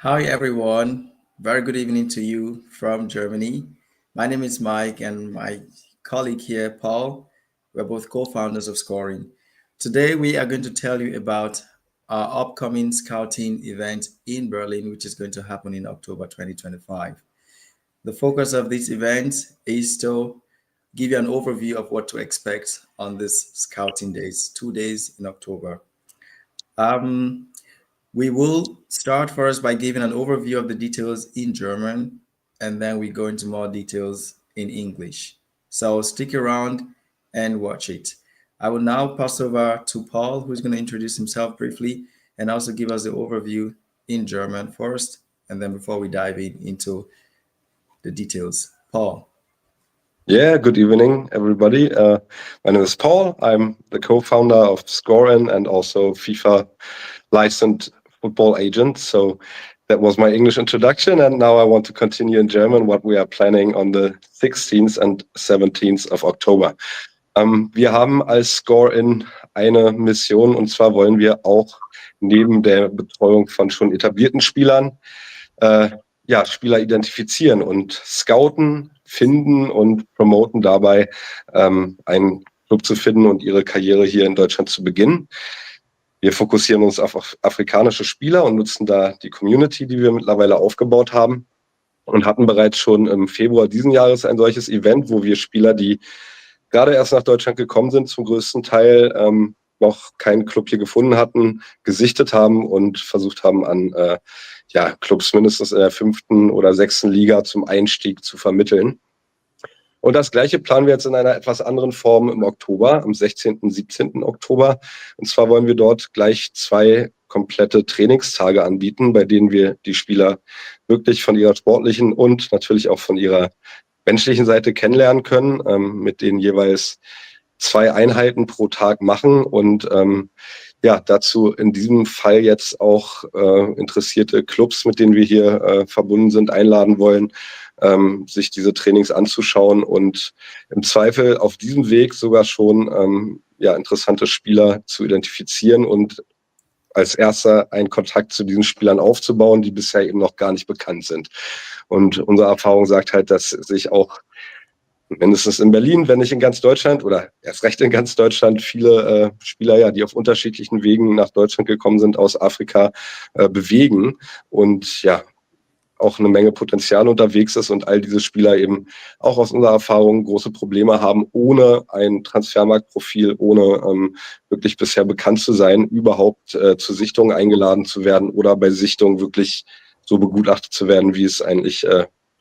Hi, everyone. Very good evening to you from Germany. My name is Mike, and my colleague here, Paul, we're both co founders of ScoreInn. Today, we are going to tell you about our upcoming scouting event in Berlin, which is going to happen in October 2025. The focus of this event is to give you an overview of what to expect on this scouting days, 2 days in October. Um, we will start first by giving an overview of the details in German, and then we go into more details in English. So stick around and watch it. I will now pass over to Paul, who's going to introduce himself briefly and also give us the overview in German first, and then before we dive into the details. Paul. Yeah, good evening, everybody. My name is Paul. I'm the co-founder of ScoreInn and also FIFA licensed football agent. So that was my English introduction. And now I want to continue in German what we are planning on the 16th and 17th of October. Wir haben als ScoreInn eine Mission, und zwar wollen wir auch neben der Betreuung von schon etablierten Spielern Spieler identifizieren und scouten, finden und promoten dabei, einen Club zu finden und ihre Karriere hier in Deutschland zu beginnen. Wir fokussieren uns auf afrikanische Spieler und nutzen da die Community, die wir mittlerweile aufgebaut haben, und hatten bereits schon im Februar diesen Jahres ein solches Event, wo wir Spieler, die gerade erst nach Deutschland gekommen sind, zum größten Teil noch keinen Club hier gefunden hatten, gesichtet haben und versucht haben, an Clubs mindestens in der 5. oder 6. Liga zum Einstieg zu vermitteln. Und das Gleiche planen wir jetzt in einer etwas anderen Form im Oktober, am 16. und 17. Oktober. Und zwar wollen wir dort gleich 2 komplette Trainingstage anbieten, bei denen wir die Spieler wirklich von ihrer sportlichen und natürlich auch von ihrer menschlichen Seite kennenlernen können, mit denen jeweils 2 Einheiten pro Tag machen und dazu in diesem Fall jetzt auch interessierte Clubs, mit denen wir hier verbunden sind, einladen wollen, sich diese Trainings anzuschauen und im Zweifel auf diesem Weg sogar schon interessante Spieler zu identifizieren und als erster einen Kontakt zu diesen Spielern aufzubauen, die bisher eben noch gar nicht bekannt sind. Und unsere Erfahrung sagt halt, dass sich auch mindestens in Berlin, wenn nicht in ganz Deutschland oder erst recht in ganz Deutschland, viele Spieler, die auf unterschiedlichen Wegen nach Deutschland gekommen sind, aus Afrika bewegen und auch eine Menge Potenzial unterwegs ist und all diese Spieler eben auch aus unserer Erfahrung große Probleme haben, ohne ein Transfermarktprofil, ohne wirklich bisher bekannt zu sein, überhaupt zu Sichtungen eingeladen zu werden oder bei Sichtungen wirklich so begutachtet zu werden, wie es eigentlich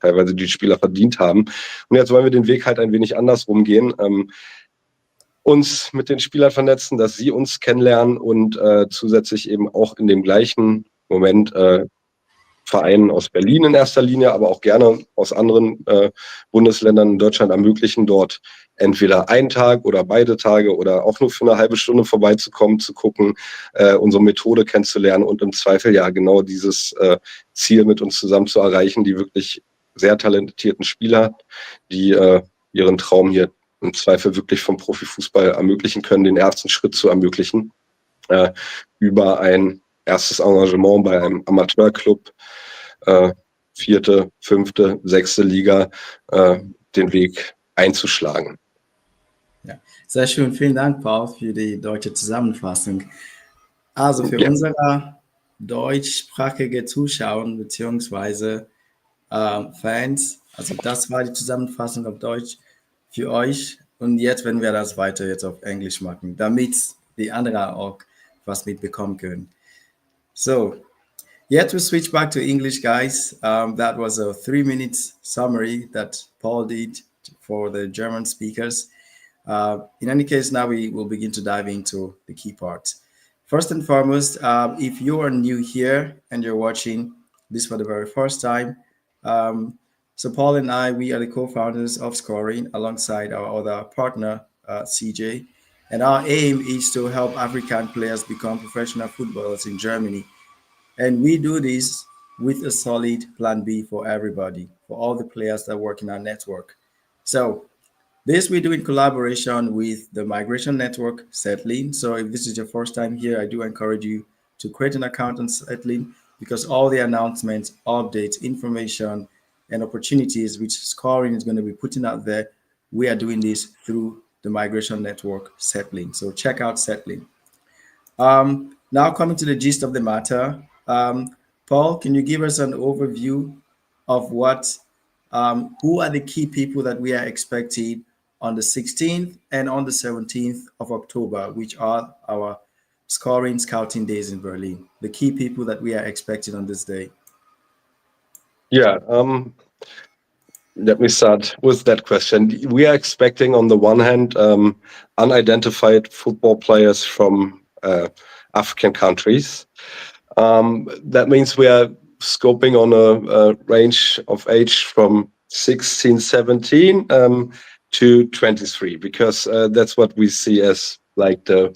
teilweise die Spieler verdient haben. Und jetzt wollen wir den Weg halt ein wenig andersrum gehen, uns mit den Spielern vernetzen, dass sie uns kennenlernen und zusätzlich eben auch in dem gleichen Moment Vereinen aus Berlin in erster Linie, aber auch gerne aus anderen Bundesländern in Deutschland ermöglichen, dort entweder einen Tag oder beide Tage oder auch nur für eine halbe Stunde vorbeizukommen, zu gucken, unsere Methode kennenzulernen und im Zweifel genau dieses Ziel mit uns zusammen zu erreichen, die wirklich sehr talentierten Spieler, die ihren Traum hier im Zweifel wirklich vom Profifußball ermöglichen können, den ersten Schritt zu ermöglichen, über ein erstes Engagement bei einem Amateurclub, 4., 5., 6. Liga, den Weg einzuschlagen. Ja, sehr schön. Vielen Dank, Paul, für die deutsche Zusammenfassung. Also für unsere deutschsprachige Zuschauer bzw. Fans, also das war die Zusammenfassung auf Deutsch für euch. Und jetzt werden wir das weiter jetzt auf Englisch machen, damit die anderen auch was mitbekommen können. So, yet we switch back to English, guys. That was a 3-minute summary that Paul did for the German speakers. In any case, now we will begin to dive into the key parts. First and foremost, if you are new here and you're watching this for the very first time, so Paul and I, we are the co-founders of ScoreInn alongside our other partner, CJ. And our aim is to help African players become professional footballers in Germany. And we do this with a solid plan B for everybody, for all the players that work in our network. So this we do in collaboration with the migration network, Setlinn. So if this is your first time here, I do encourage you to create an account on Setlinn because all the announcements, updates, information, and opportunities which ScoreInn is going to be putting out there, we are doing this through the migration network Setlinn. So check out Setlinn. Now coming to the gist of the matter, Paul, can you give us an overview of who are the key people that we are expecting on the 16th and on the 17th of October, which are our ScoreInn Scouting Days in Berlin? The key people that we are expecting on this day. Yeah, let me start with that question. We are expecting, on the one hand, unidentified football players from African countries. That means we are scoping on a range of age from 16, 17 to 23, because that's what we see as like the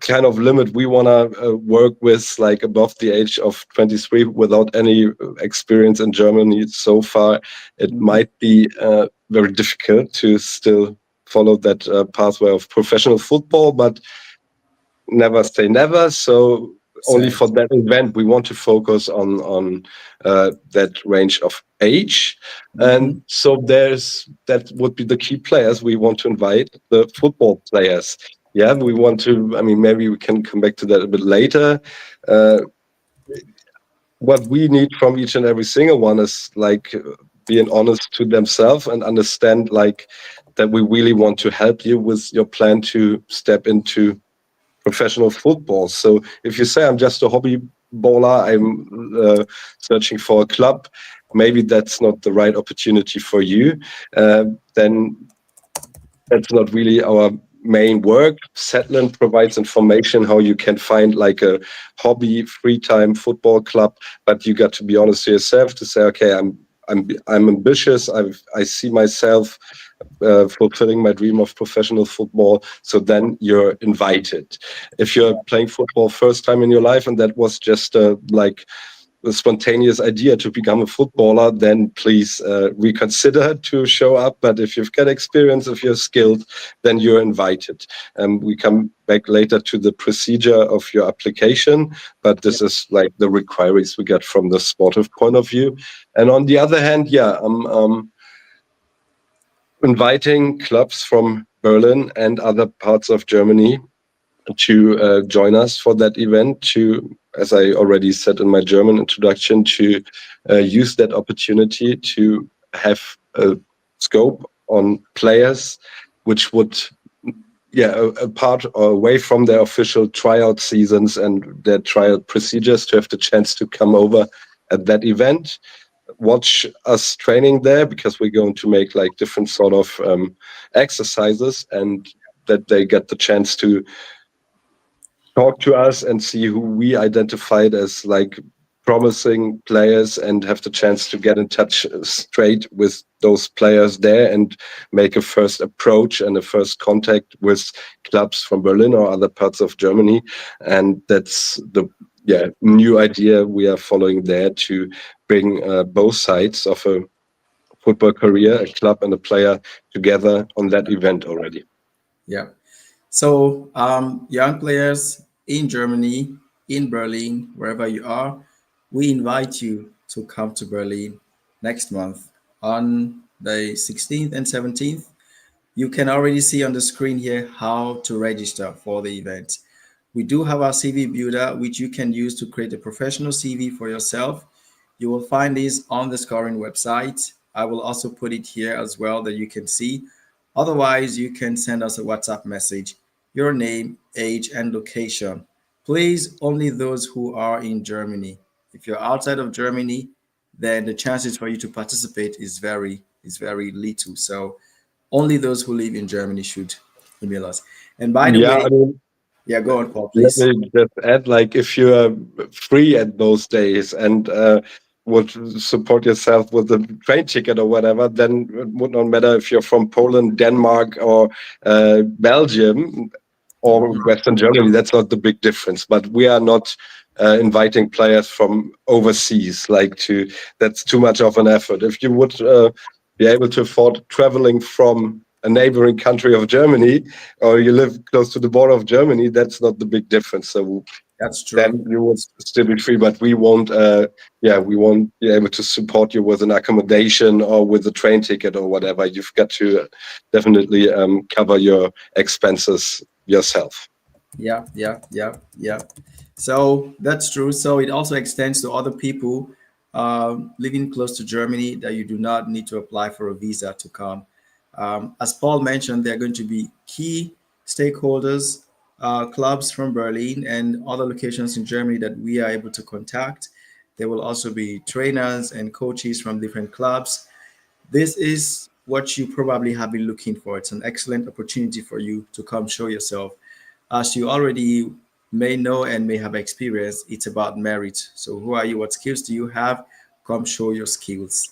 kind of limit we want to work with, like above the age of 23 without any experience in Germany so far. It might be very difficult to still follow that pathway of professional football, but never say never. So only for that event, we want to focus on that range of age. And so that would be the key players we want to invite, the football players. Yeah, we want to, I mean, maybe we can come back to that a bit later. What we need from each and every single one is like being honest to themselves and understand like that we really want to help you with your plan to step into professional football. So if you say I'm just a hobby bowler, I'm searching for a club, maybe that's not the right opportunity for you. Then that's not really our main work. Setlinn provides information how you can find like a hobby free time football club, but you got to be honest to yourself to say, okay, I'm ambitious. I see myself fulfilling my dream of professional football. So then you're invited. If you're playing football first time in your life and that was just like a spontaneous idea to become a footballer, then please reconsider to show up. But if you've got experience, if you're skilled, then you're invited. We come back later to the procedure of your application, but this is like the requirements we get from the sportive point of view. And on the other hand, inviting clubs from Berlin and other parts of Germany to join us for that event, to, as I already said in my German introduction, to use that opportunity to have a scope on players which would apart or away from their official tryout seasons and their trial procedures, to have the chance to come over at that event, watch us training there, because we're going to make like different sort of exercises, and that they get the chance to talk to us and see who we identified as like promising players, and have the chance to get in touch straight with those players there and make a first approach and a first contact with clubs from Berlin or other parts of Germany. And that's the new idea we are following there, to bring both sides of a football career, a club and a player, together on that event already. Yeah. So, young players in Germany, in Berlin, wherever you are, we invite you to come to Berlin next month on the 16th and 17th. You can already see on the screen here how to register for the event. We do have our CV builder, which you can use to create a professional CV for yourself. You will find this on the ScoreInn website. I will also put it here as well that you can see. Otherwise, you can send us a WhatsApp message, your name, age, and location. Please, only those who are in Germany. If you're outside of Germany, then the chances for you to participate is very little. So only those who live in Germany should email us. And by the way, I mean, yeah, go on, Paul, let please. me just add, like, if you're free at those days and would support yourself with a train ticket or whatever, then it would not matter if you're from Poland, Denmark, or Belgium or Western Germany. That's not the big difference. But we are not inviting players from overseas. That's too much of an effort. If you would be able to afford traveling from a neighboring country of Germany, or you live close to the border of Germany, that's not the big difference. So That's true. then you would still be free. But we won't, we won't be able to support you with an accommodation or with a train ticket or whatever. You've got to definitely cover your expenses yourself. Yeah, yeah, yeah, yeah. So that's true. So it also extends to other people living close to Germany that you do not need to apply for a visa to come. As Paul mentioned, there are going to be key stakeholders, clubs from Berlin and other locations in Germany that we are able to contact. There will also be trainers and coaches from different clubs. This is what you probably have been looking for. It's an excellent opportunity for you to come show yourself. As you already may know and may have experienced, it's about merit. So, who are you? What skills do you have? Come show your skills.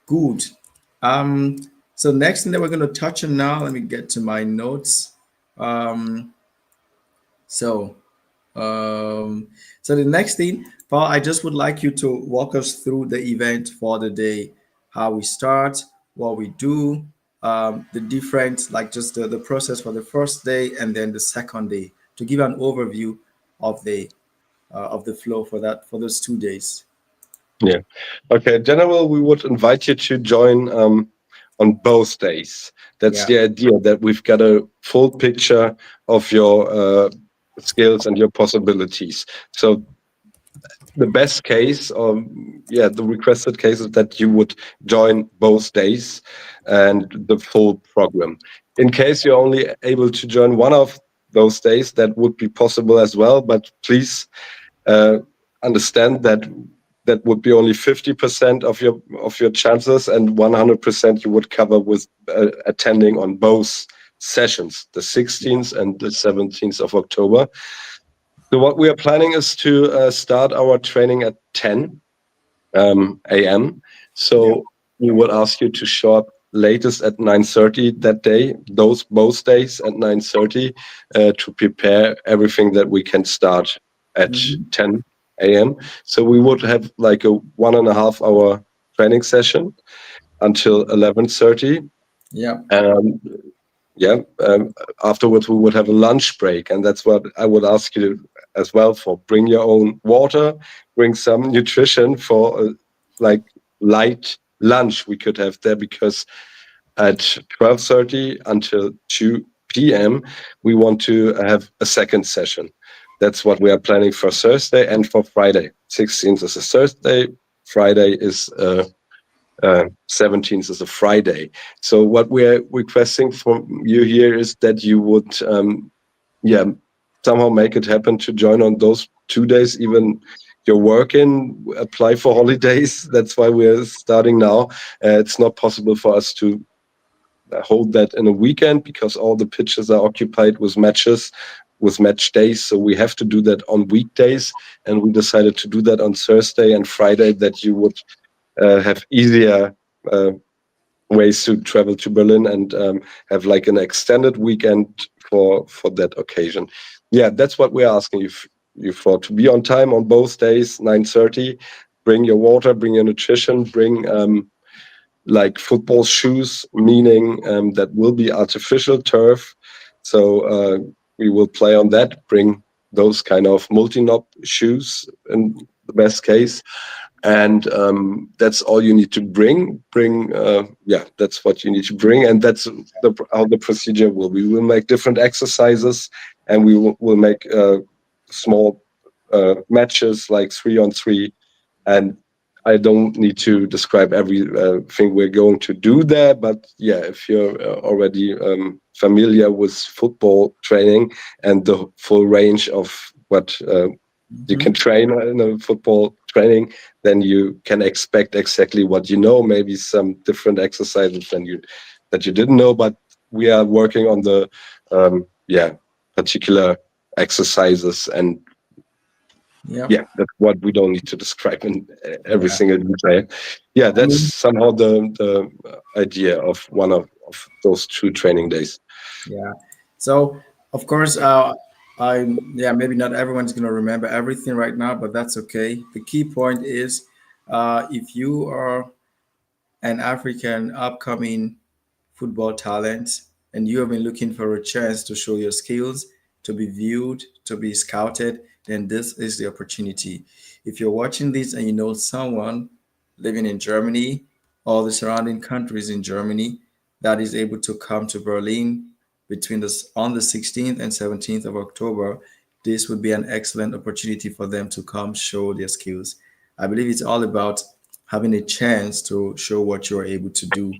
Good. Um, so, next thing that we're going to touch on now, let me get to my notes. Um, so, um, so the next thing, Paul, I just would like you to walk us through the event for the day, how we start, what we do, the different, like just the process for the first day and then the second day, to give an overview of the flow for that for those 2 days. Yeah. Okay. In general, we would invite you to join on both days. That's Yeah. the idea, that we've got a full picture of your skills and your possibilities. So the best case, or the requested case, is that you would join both days and the full program. In case you're only able to join one of those days, that would be possible as well. But please uh, understand that that would be only 50% of your chances, and 100% you would cover with attending on both sessions, the 16th and the 17th of October. So what we are planning is to start our training at 10 a.m. Yeah. So we would ask you to show up latest at 9:30 that day, those both days at 9:30, to prepare everything that we can start at Hmm. 10 a.m. So we would have like a 1.5 hour training session until 11:30. Yeah. Um, yeah. Afterwards, we would have a lunch break, and that's what I would ask you as well for. Bring your own water, bring some nutrition for like light lunch we could have there, because at 12:30 until 2 p.m. we want to have a second session. That's what we are planning for Thursday and for Friday. 16th is a Thursday. Friday is 17th is a Friday. So what we're requesting from you here is that you would, yeah, somehow make it happen to join on those 2 days. Even you're working, apply for holidays. That's why we're starting now. It's not possible for us to hold that in a weekend, because all the pitches are occupied with matches, with match days. So we have to do that on weekdays, and we decided to do that on Thursday and Friday, that you would have easier uh, ways to travel to Berlin, and have like an extended weekend for that occasion. Yeah, that's what we're asking you for, to be on time on both days, 9:30. Bring your water, bring your nutrition, bring like football shoes, meaning that will be artificial turf. So we will play on that. Bring those kind of multi-knob shoes in the best case, and that's all you need to bring. That's what you need to bring, and that's how the procedure will be. We will make different exercises, and will make small matches, like 3-on-3. And I don't need to describe everything we're going to do there, but yeah, if you're already familiar with football training and the full range of what you can Hmm. train in a football training, then you can expect exactly what you know. Maybe some different exercises than you didn't know, but we are working on the particular exercises, and Yeah. yeah, that's what we don't need to describe in every Yeah. single detail. Yeah, I that's mean, somehow the idea of one of those 2 training days. yeah. So of course, I yeah, maybe not everyone's gonna remember everything right now, but that's okay. The key point is, if you are an African upcoming football talent and you have been looking for a chance to show your skills, to be viewed, to be scouted, then this is the opportunity. If you're watching this and you know someone living in Germany or the surrounding countries in Germany that is able to come to Berlin between this on the 16th and 17th of October, this would be an excellent opportunity for them to come show their skills. I believe it's all about having a chance to show what you're able to do.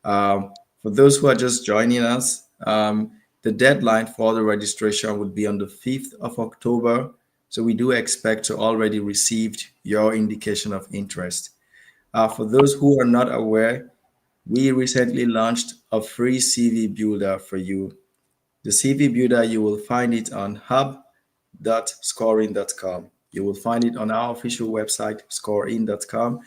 For those who are just joining us, the deadline for the registration would be on the 5th of October. So we do expect to already received your indication of interest. For those who are not aware, we recently launched a free CV builder for you. The CV builder, you will find it on hub.scorein.com. You will find it on our official website, scorein.com.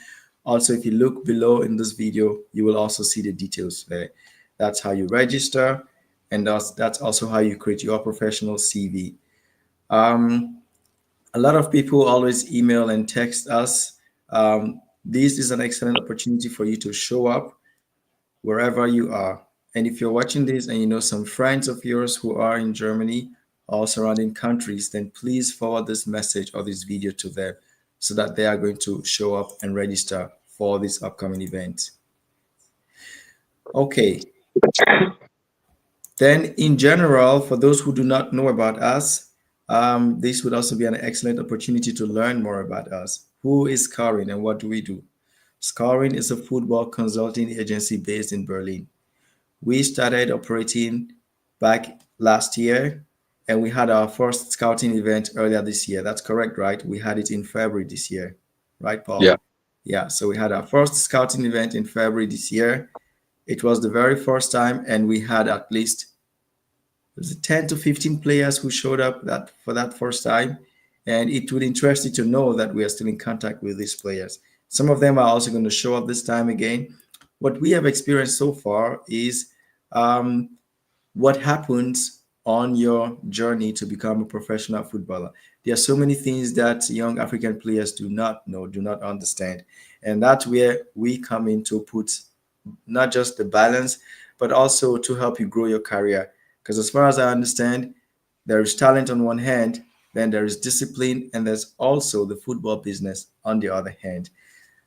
Also, if you look below in this video, you will also see the details there. That's how you register, and that's also how you create your professional CV. A lot of people always email and text us. This is an excellent opportunity for you to show up wherever you are. And if you're watching this and you know some friends of yours who are in Germany or surrounding countries, then please forward this message or this video to them so that they are going to show up and register for this upcoming event. Okay. Then, in general, for those who do not know about us, this would also be an excellent opportunity to learn more about us. Who is ScoreInn and what do we do? ScoreInn is a football consulting agency based in Berlin. We started operating back last year and we had our first scouting event earlier this year. That's correct, right? We had it in February this year, right, Paul? Yeah. Yeah, so we had our first scouting event in February this year. It was the very first time, and we had at least was it 10 to 15 players who showed up that for that first time. And it would interest you to know that we are still in contact with these players. Some of them are also going to show up this time again. What we have experienced so far is what happens on your journey to become a professional footballer. There are so many things that young African players do not know, do not understand. And that's where we come in to put not just the balance, but also to help you grow your career. Because as far as I understand, there is talent on one hand, then there is discipline, and there's also the football business on the other hand.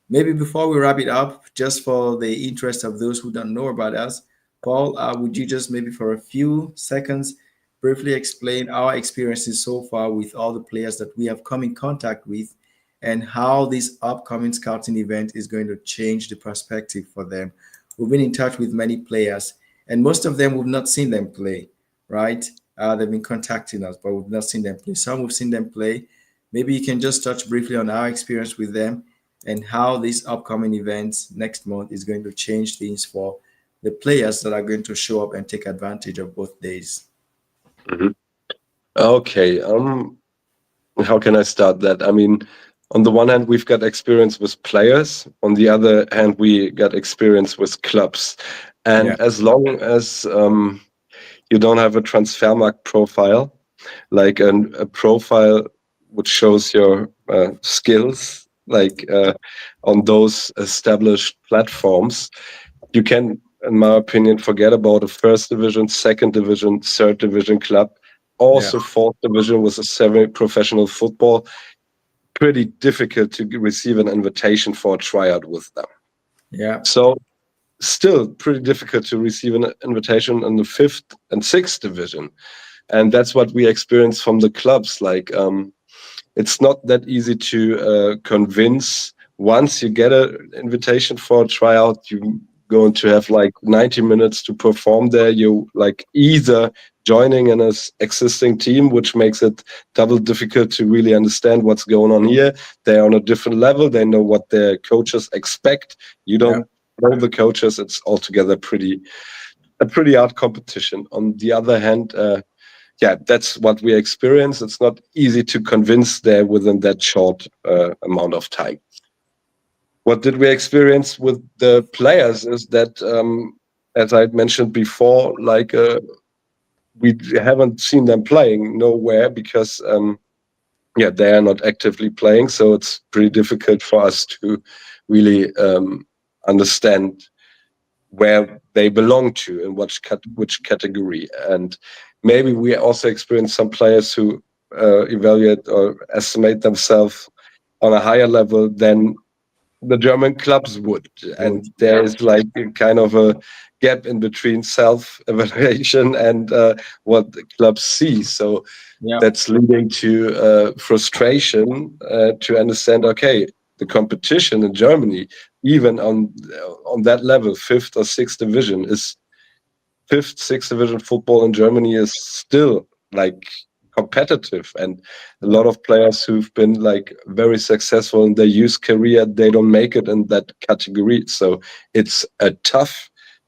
Maybe before we wrap it up, just for the interest of those who don't know about us, Paul, would you just maybe for a few seconds briefly explain our experiences so far with all the players that we have come in contact with and how this upcoming scouting event is going to change the perspective for them? We've been in touch with many players, and most of them we've not seen them play, right? They've been contacting us, but we've not seen them play. Some we've seen them play. Maybe you can just touch briefly on our experience with them and how this upcoming event next month is going to change things for the players that are going to show up and take advantage of both days. Mm-hmm. Okay. How can I start that? I mean, on the one hand, we've got experience with players. On the other hand, we got experience with clubs. And as long as you don't have a transfermarkt profile, like a profile which shows your skills, like on those established platforms, you can, in my opinion, forget about a first division, second division, third division club. Also, fourth division with a semi-professional football, pretty difficult to receive an invitation for a tryout with them. Yeah. So still pretty difficult to receive an invitation in the fifth and sixth division. And that's what we experience from the clubs. Like, it's not that easy to convince. Once you get an invitation for a tryout, you're going to have like 90 minutes to perform there. You like either joining an existing team, which makes it double difficult to really understand what's going on here. They're on a different level. They know what their coaches expect. You don't know the coaches. It's altogether a pretty hard competition. On the other hand, that's what we experience. It's not easy to convince there within that short amount of time. What did we experience with the players is that, as I mentioned before, like we haven't seen them playing nowhere because, they are not actively playing. So it's pretty difficult for us to really understand where they belong to and which category. And maybe we also experienced some players who evaluate or estimate themselves on a higher level than the German clubs would. And there is like a kind of a gap in between self-evaluation and what the clubs see. So that's leading to frustration to understand, okay, the competition in Germany, even on that level, fifth or sixth division, is fifth, sixth division football in Germany is still like competitive, and a lot of players who've been like very successful in their youth career, they don't make it in that category. So it's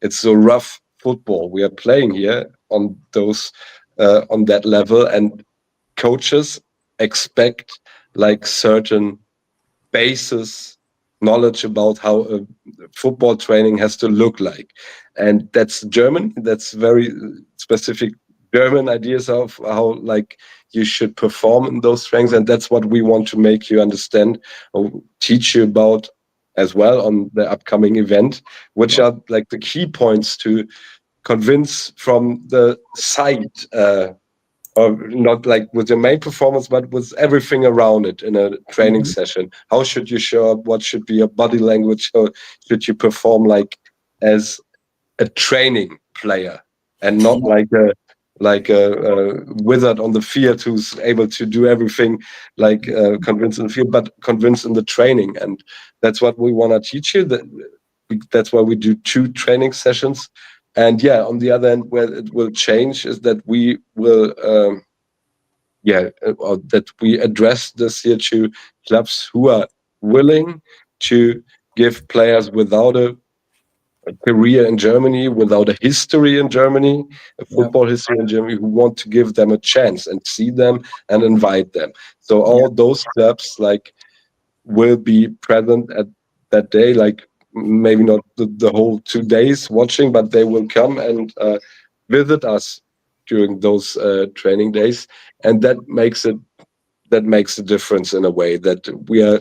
it's a rough football we are playing here on those on that level, and coaches expect like certain basis knowledge about how a football training has to look like. And that's German. That's very specific German ideas of how like you should perform in those trainings. And that's what we want to make you understand or teach you about as well on the upcoming event, which are like the key points to convince from the side, or not like with your main performance, but with everything around it in a training session. How should you show up? What should be your body language? How should you perform like as a training player and not like a wizard on the field who's able to do everything like convinced in the field, but convinced in the training. And that's what we want to teach you. That's why we do 2 training sessions. And yeah, on the other end, where it will change is that we will, or that we address this here to clubs who are willing to give players without a career in Germany, without a history in Germany, a football history in Germany, who want to give them a chance and see them and invite them. So all those clubs like will be present at that day, like maybe not the whole 2 days watching, but they will come and visit us during those training days, and that makes a difference in a way that we are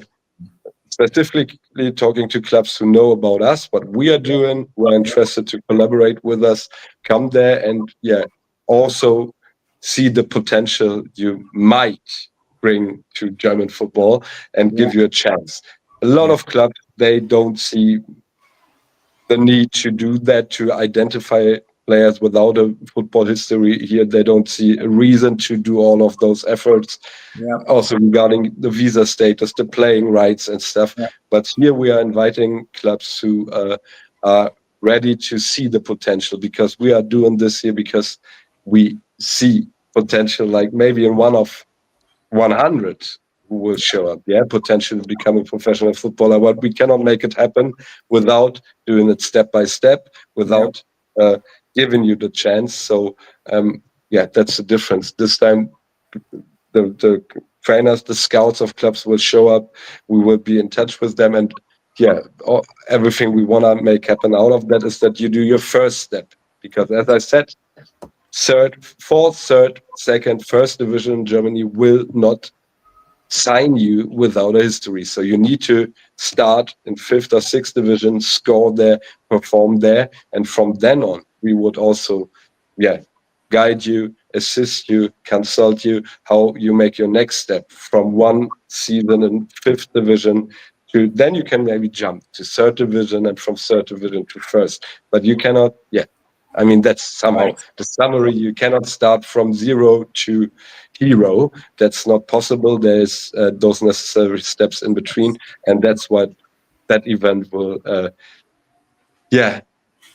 specifically talking to clubs who know about us, what we are doing, who are interested to collaborate with us, come there and also see the potential you might bring to German football and give you a chance. A lot of clubs, they don't see the need to do that, to identify players without a football history here. They don't see a reason to do all of those efforts. Also regarding the visa status, the playing rights and stuff. But here we are inviting clubs who are ready to see the potential, because we are doing this here because we see potential, like maybe in one of 100 who will show up, potentially become a professional footballer. But we cannot make it happen without doing it step by step, without giving you the chance. So that's the difference. This time the trainers, the scouts of clubs will show up. We will be in touch with them, and everything we want to make happen out of that is that you do your first step, because as I said, fourth, third, second, first division in Germany will not sign you without a history. So you need to start in fifth or sixth division, score there, perform there, and from then on, we would also, guide you, assist you, consult you, how you make your next step from one season in fifth division to then you can maybe jump to third division, and from third division to first. But you cannot, I mean, that's somehow the summary. You cannot start from 0 to hero. That's not possible. There's those necessary steps in between, and that's what that event will,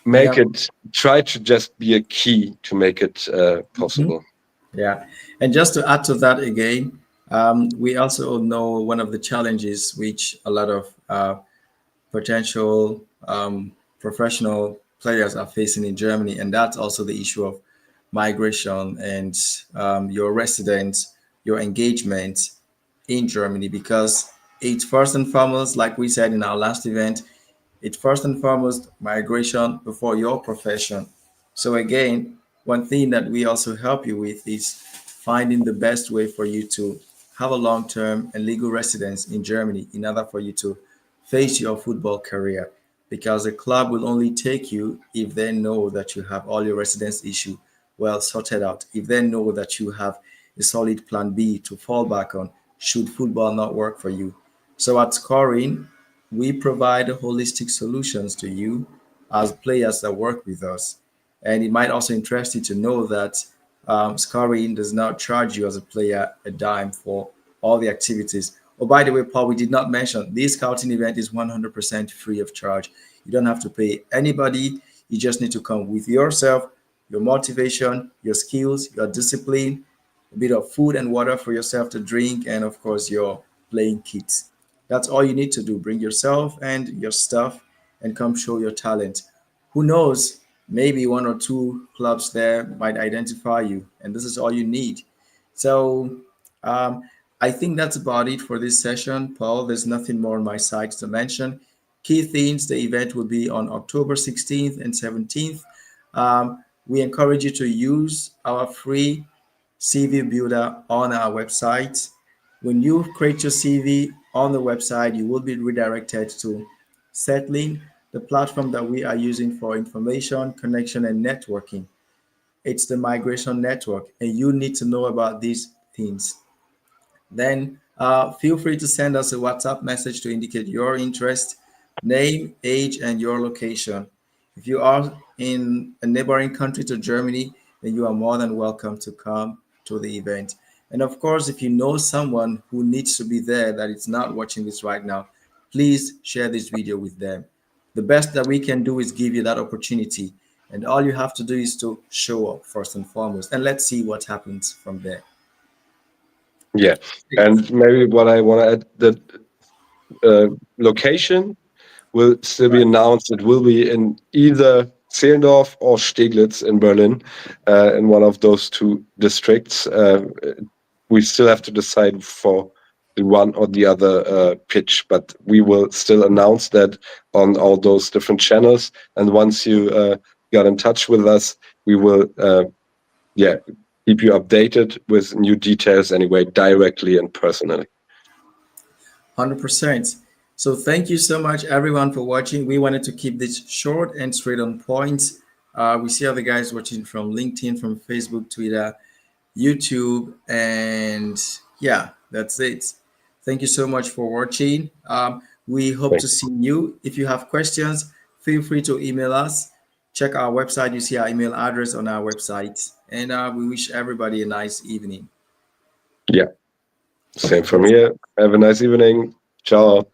make it. Try to just be a key to make it possible. Yeah, and just to add to that again, we also know one of the challenges which a lot of potential professional players are facing in Germany, and that's also the issue of migration and your residence, your engagement in Germany, because it's first and foremost, like we said in our last event, it's first and foremost migration before your profession. So again, one thing that we also help you with is finding the best way for you to have a long-term and legal residence in Germany in order for you to face your football career, because a club will only take you if they know that you have all your residence issue well sorted out, if they know that you have a solid plan B to fall back on should football not work for you. So at ScoreInn, we provide holistic solutions to you as players that work with us. And it might also interest you to know that ScoreInn does not charge you as a player a dime for all the activities. Oh, by the way, Paul, we did not mention this scouting event is 100% free of charge. You don't have to pay anybody. You just need to come with yourself, your motivation, your skills, your discipline, a bit of food and water for yourself to drink, and of course, your playing kits. That's all you need to do. Bring yourself and your stuff and come show your talent. Who knows? Maybe one or two clubs there might identify you, and this is all you need. So, um, I think that's about it for this session, Paul. There's nothing more on my side to mention. Key themes: the event will be on October 16th and 17th. We encourage you to use our free CV builder on our website. When you create your CV on the website, you will be redirected to Setlinn, the platform that we are using for information, connection, and networking. It's the migration network, and you need to know about these things. Then feel free to send us a WhatsApp message to indicate your interest, name, age, and your location. If you are in a neighboring country to Germany, then you are more than welcome to come to the event. And of course, if you know someone who needs to be there that is not watching this right now, please share this video with them. The best that we can do is give you that opportunity. And all you have to do is to show up first and foremost. And let's see what happens from there. Yeah, and maybe what I want to add, the location will still be Right. announced. It will be in either Zehlendorf or Steglitz in Berlin, in one of those two districts. We still have to decide for the one or the other pitch, but we will still announce that on all those different channels. And once you got in touch with us, we will, yeah, keep you updated with new details anyway, directly and personally. 100%. So thank you so much, everyone, for watching. We wanted to keep this short and straight on point. We see other guys watching from LinkedIn, from Facebook, Twitter, YouTube, and yeah, that's it. Thank you so much for watching. We hope Thank to see you. If you have questions, feel free to email us. Check our website. You see our email address on our website. And we wish everybody a nice evening. you. Yeah, same from Cheers. here. Have a nice evening. Ciao.